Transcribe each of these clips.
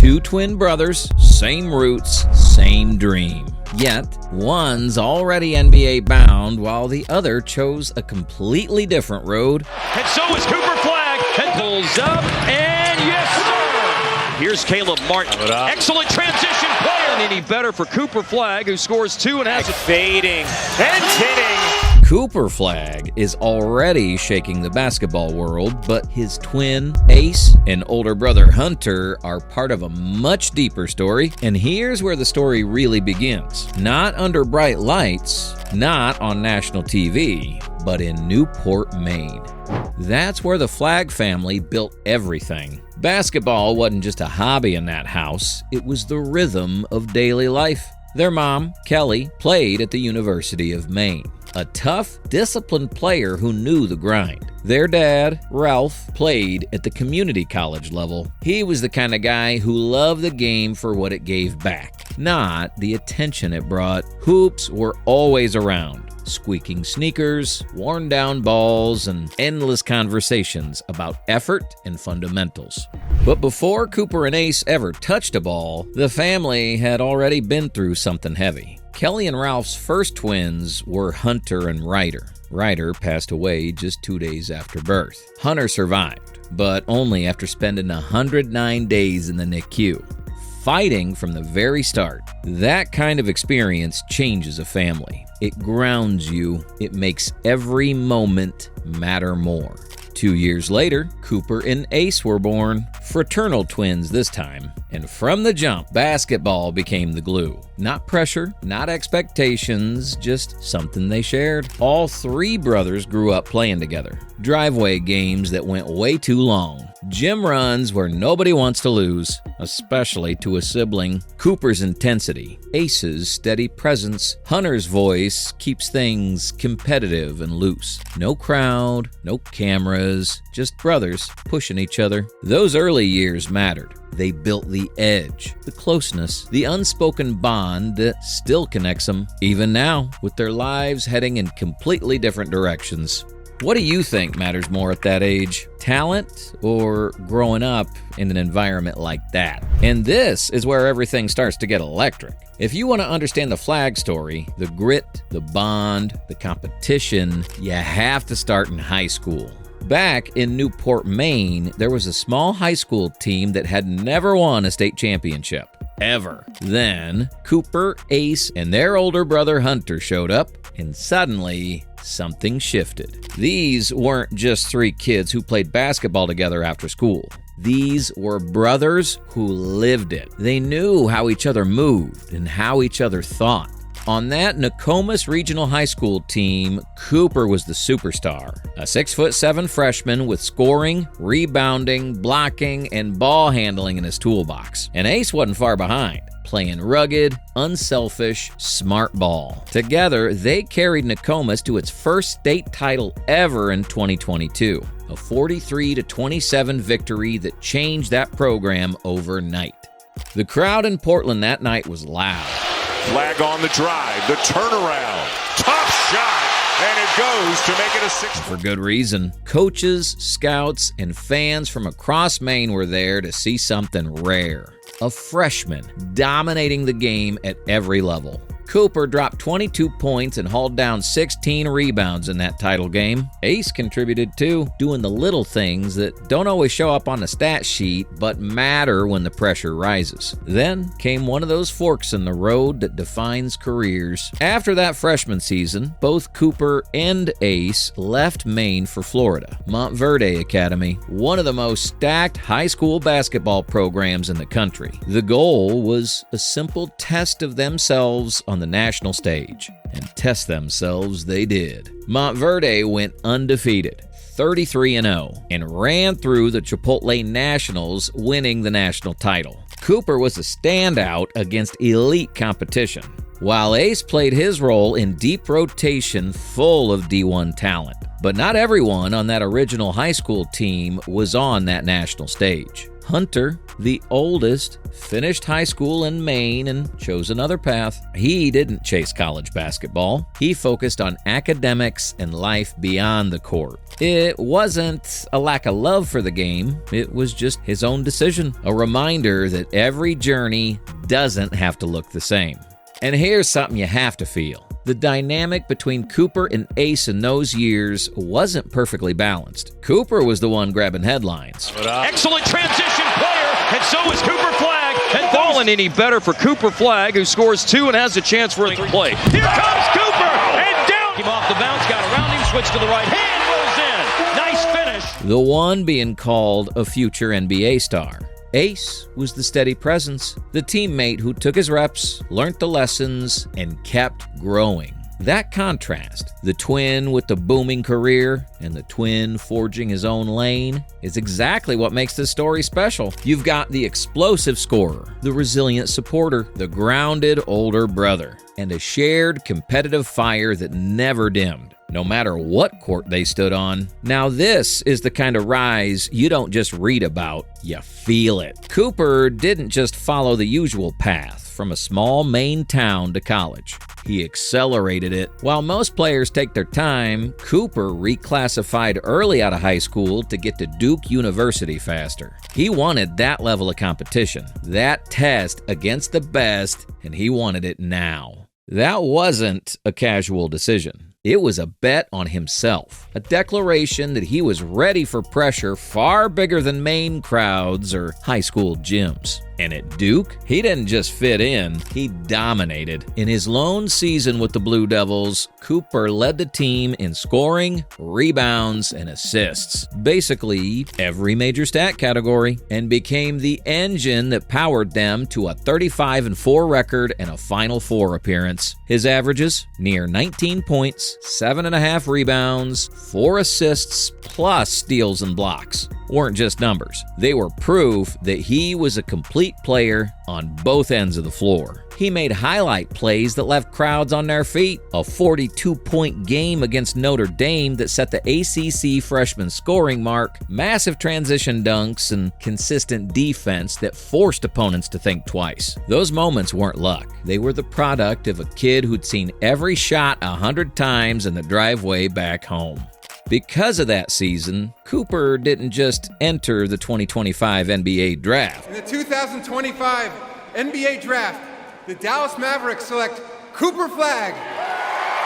Two twin brothers, same roots, same dream. Yet, one's already NBA bound while the other chose a completely different road. And so is Cooper Flagg. And pulls up, and yes, sir! Here's Caleb Martin. Excellent transition play. And any better for Cooper Flagg, who scores two and has it fading and hitting. Cooper Flagg is already shaking the basketball world, but his twin, Ace, and older brother, Hunter, are part of a much deeper story. And here's where the story really begins. Not under bright lights, not on national TV, but in Newport, Maine. That's where the Flagg family built everything. Basketball wasn't just a hobby in that house, it was the rhythm of daily life. Their mom, Kelly, played at the University of Maine. A tough, disciplined player who knew the grind. Their dad, Ralph, played at the community college level. He was the kind of guy who loved the game for what it gave back, not the attention it brought. Hoops were always around. Squeaking sneakers, worn down balls, and endless conversations about effort and fundamentals. But before Cooper and Ace ever touched a ball, the family had already been through something heavy. Kelly and Ralph's first twins were Hunter and Ryder. Ryder passed away just 2 days after birth. Hunter survived, but only after spending 109 days in the NICU. Fighting from the very start. That kind of experience changes a family. It grounds you. It makes every moment matter more. 2 years later, Cooper and Ace were born, fraternal twins this time. And from the jump, basketball became the glue. Not pressure, not expectations, just something they shared. All three brothers grew up playing together. Driveway games that went way too long. Gym runs where nobody wants to lose, especially to a sibling. Cooper's intensity, Ace's steady presence, Hunter's voice keeps things competitive and loose. No crowd, no cameras, just brothers pushing each other. Those early years mattered. They built the edge, the closeness, the unspoken bond that still connects them, even now, with their lives heading in completely different directions. What do you think matters more at that age? Talent or growing up in an environment like that? And this is where everything starts to get electric. If you want to understand the Flagg story, the grit, the bond, the competition, you have to start in high school. Back in Newport, Maine, there was a small high school team that had never won a state championship. Ever. Then, Cooper, Ace, and their older brother Hunter showed up, and suddenly, something shifted. These weren't just three kids who played basketball together after school. These were brothers who lived it. They knew how each other moved and how each other thought. On that Nokomis Regional High School team, Cooper was the superstar. A 6'7" freshman with scoring, rebounding, blocking, and ball handling in his toolbox. And Ace wasn't far behind, playing rugged, unselfish, smart ball. Together, they carried Nokomis to its first state title ever in 2022. A 43-27 victory that changed that program overnight. The crowd in Portland that night was loud. Flagg on the drive, the turnaround, tough shot, and it goes to make it a 6. For good reason. Coaches, scouts, and fans from across Maine were there to see something rare. A freshman dominating the game at every level. Cooper dropped 22 points and hauled down 16 rebounds in that title game. Ace contributed too, doing the little things that don't always show up on the stat sheet but matter when the pressure rises. Then came one of those forks in the road that defines careers. After that freshman season, both Cooper and Ace left Maine for Florida. Montverde Academy, one of the most stacked high school basketball programs in the country. The goal was a simple test of themselves on the national stage, and test themselves they did. Montverde went undefeated, 33-0, and ran through the Chipotle Nationals, winning the national title. Cooper was a standout against elite competition, while Ace played his role in deep rotation full of D1 talent. But not everyone on that original high school team was on that national stage. Hunter, the oldest, finished high school in Maine and chose another path. He didn't chase college basketball. He focused on academics and life beyond the court. It wasn't a lack of love for the game. It was just his own decision, a reminder that every journey doesn't have to look the same. And here's something you have to feel. The dynamic between Cooper and Ace in those years wasn't perfectly balanced. Cooper was the one grabbing headlines. Excellent transition player, and so is Cooper Flagg. And falling any better for Cooper Flagg, who scores 2 and has a chance for a play. Here comes Cooper, and down. Came off the bounce, got around him, switched to the right hand, rolls in. Nice finish. The one being called a future NBA star. Ace was the steady presence, the teammate who took his reps, learned the lessons, and kept growing. That contrast, the twin with the booming career and the twin forging his own lane, is exactly what makes this story special. You've got the explosive scorer, the resilient supporter, the grounded older brother, and a shared competitive fire that never dimmed, no matter what court they stood on. Now this is the kind of rise you don't just read about, you feel it. Cooper didn't just follow the usual path from a small Maine town to college. He accelerated it. While most players take their time, Cooper reclassified early out of high school to get to Duke University faster. He wanted that level of competition, that test against the best, and he wanted it now. That wasn't a casual decision. It was a bet on himself, a declaration that he was ready for pressure far bigger than Maine crowds or high school gyms. And at Duke, he didn't just fit in, he dominated. In his lone season with the Blue Devils, Cooper led the team in scoring, rebounds, and assists, basically every major stat category, and became the engine that powered them to a 35-4 record and a Final Four appearance. His averages, near 19 points, 7.5 rebounds, 4 assists, plus steals and blocks, weren't just numbers. They were proof that he was a complete player on both ends of the floor. He made highlight plays that left crowds on their feet. A 42-point game against Notre Dame that set the ACC freshman scoring mark, massive transition dunks, and consistent defense that forced opponents to think twice. Those moments weren't luck. They were the product of a kid who'd seen every shot 100 times in the driveway back home. Because of that season, Cooper didn't just enter the 2025 NBA draft. In the 2025 NBA draft, the Dallas Mavericks select Cooper Flagg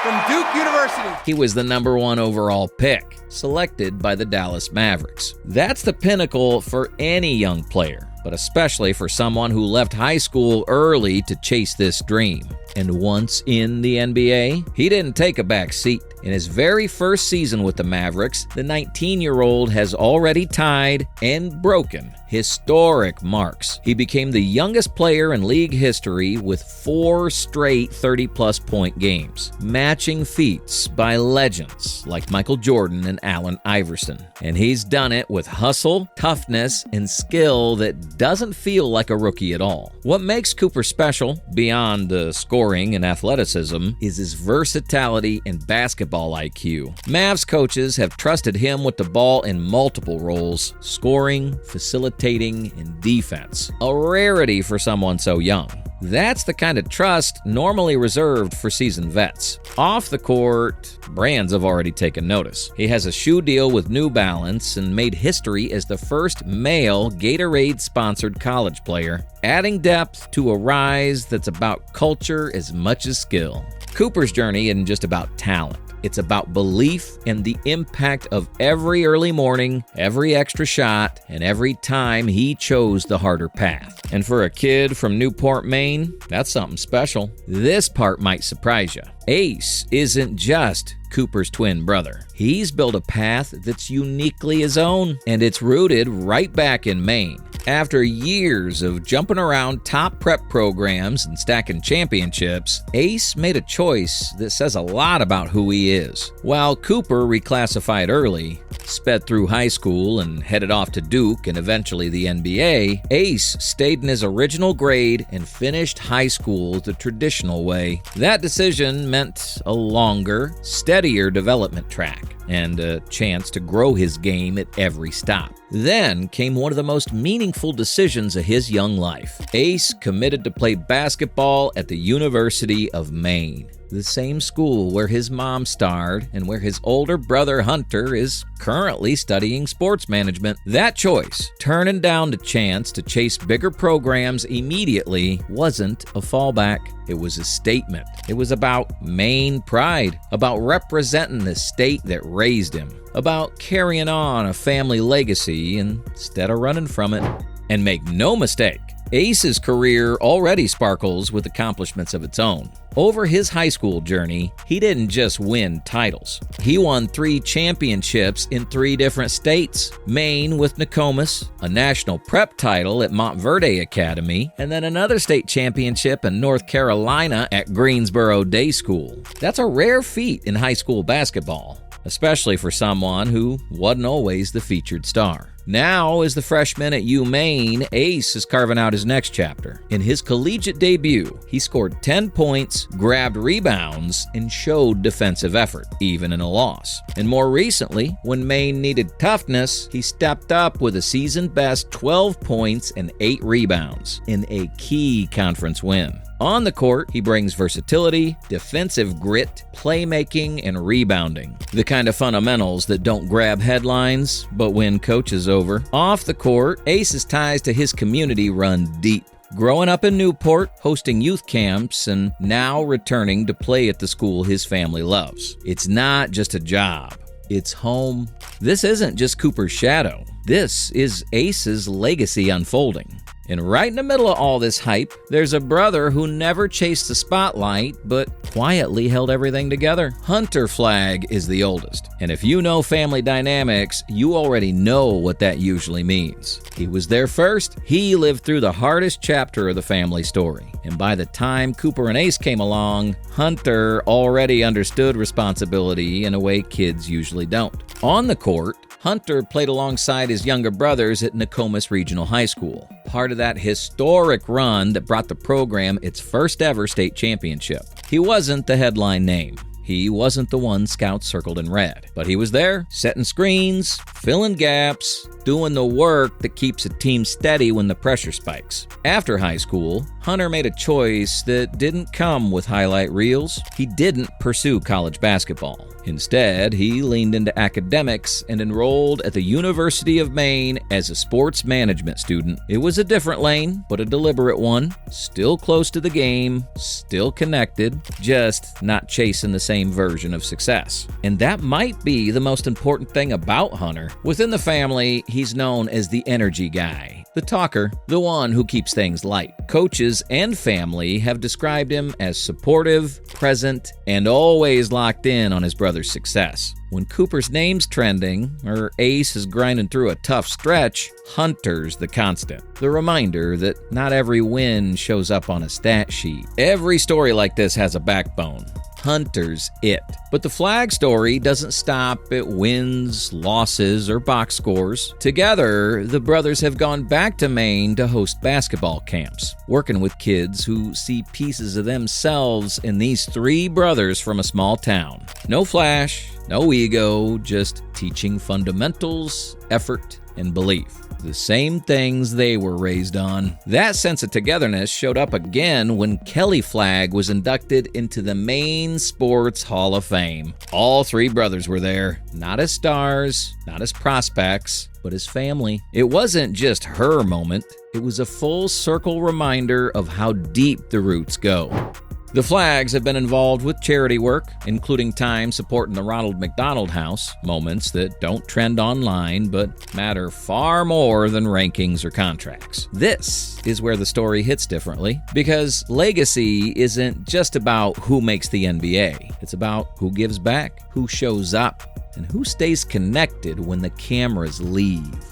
from Duke University. He was the number 1 overall pick, selected by the Dallas Mavericks. That's the pinnacle for any young player, but especially for someone who left high school early to chase this dream. And once in the NBA, he didn't take a back seat. In his very first season with the Mavericks, the 19-year-old has already tied and broken historic marks. He became the youngest player in league history with 4 straight 30-plus point games, matching feats by legends like Michael Jordan and Allen Iverson. And he's done it with hustle, toughness, and skill that doesn't feel like a rookie at all. What makes Cooper special, beyond the scoring and athleticism, is his versatility and basketball IQ. Mavs coaches have trusted him with the ball in multiple roles: scoring, facilitating, and defense. A rarity for someone so young. That's the kind of trust normally reserved for seasoned vets. Off the court, brands have already taken notice. He has a shoe deal with New Balance and made history as the first male Gatorade-sponsored college player, adding depth to a rise that's about culture as much as skill. Cooper's journey isn't just about talent. It's about belief and the impact of every early morning, every extra shot, and every time he chose the harder path. And for a kid from Newport, Maine, that's something special. This part might surprise you. Ace isn't just Cooper's twin brother. He's built a path that's uniquely his own, and it's rooted right back in Maine. After years of jumping around top prep programs and stacking championships, Ace made a choice that says a lot about who he is. While Cooper reclassified early, sped through high school and headed off to Duke and eventually the NBA, Ace stayed in his original grade and finished high school the traditional way. That decision meant a longer, steadier development track and a chance to grow his game at every stop. Then came one of the most meaningful decisions of his young life. Ace committed to play basketball at the University of Maine, the same school where his mom starred and where his older brother Hunter is currently studying sports management. That choice, turning down the chance to chase bigger programs immediately, wasn't a fallback. It was a statement. It was about Maine pride, about representing the state that raised him, about carrying on a family legacy instead of running from it. And make no mistake, Ace's career already sparkles with accomplishments of its own. Over his high school journey, he didn't just win titles. He won 3 championships in 3 different states. Maine with Nokomis, a national prep title at Montverde Academy, and then another state championship in North Carolina at Greensboro Day School. That's a rare feat in high school basketball, especially for someone who wasn't always the featured star. Now, as the freshman at Maine, Ace is carving out his next chapter. In his collegiate debut, he scored 10 points, grabbed rebounds, and showed defensive effort, even in a loss. And more recently, when Maine needed toughness, he stepped up with a season-best 12 points and 8 rebounds in a key conference win. On the court, he brings versatility, defensive grit, playmaking, and rebounding. The kind of fundamentals that don't grab headlines, but win coaches over. Off the court, Ace's ties to his community run deep. Growing up in Newport, hosting youth camps, and now returning to play at the school his family loves. It's not just a job. It's home. This isn't just Cooper's shadow. This is Ace's legacy unfolding. And right in the middle of all this hype, there's a brother who never chased the spotlight, but quietly held everything together. Cooper Flagg is the oldest. And if you know family dynamics, you already know what that usually means. He was there first. He lived through the hardest chapter of the family story. And by the time Cooper and Ace came along, Hunter already understood responsibility in a way kids usually don't. On the court, Hunter played alongside his younger brothers at Nokomis Regional High School, part of that historic run that brought the program its first ever state championship. He wasn't the headline name. He wasn't the one scouts circled in red, but he was there, setting screens, filling gaps, doing the work that keeps a team steady when the pressure spikes. After high school, Hunter made a choice that didn't come with highlight reels. He didn't pursue college basketball. Instead, he leaned into academics and enrolled at the University of Maine as a sports management student. It was a different lane, but a deliberate one. Still close to the game, still connected, just not chasing the same version of success. And that might be the most important thing about Hunter. Within the family, he's known as the energy guy, the talker, the one who keeps things light. Coaches and family have described him as supportive, present, and always locked in on his brother's success. When Cooper's name's trending, or Ace is grinding through a tough stretch, Hunter's the constant. The reminder that not every win shows up on a stat sheet. Every story like this has a backbone. Hunter's it. But the Flagg story doesn't stop at wins, losses, or box scores. Together, the brothers have gone back to Maine to host basketball camps, working with kids who see pieces of themselves in these 3 brothers from a small town. No flash, no ego, just teaching fundamentals, effort, and belief. The same things they were raised on. That sense of togetherness showed up again when Kelly Flagg was inducted into the Maine Sports Hall of Fame. All 3 brothers were there, not as stars, not as prospects, but as family. It wasn't just her moment. It was a full circle reminder of how deep the roots go. The Flaggs have been involved with charity work, including time supporting the Ronald McDonald House, moments that don't trend online but matter far more than rankings or contracts. This is where the story hits differently, because legacy isn't just about who makes the NBA. It's about who gives back, who shows up, and who stays connected when the cameras leave.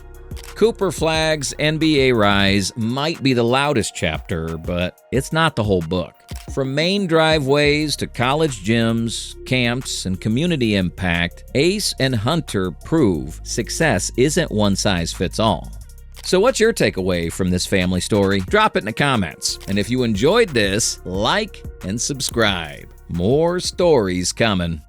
Cooper Flagg's NBA rise might be the loudest chapter, but it's not the whole book. From Maine driveways to college gyms, camps, and community impact, Ace and Hunter prove success isn't one size fits all. So what's your takeaway from this family story? Drop it in the comments. And if you enjoyed this, like and subscribe. More stories coming.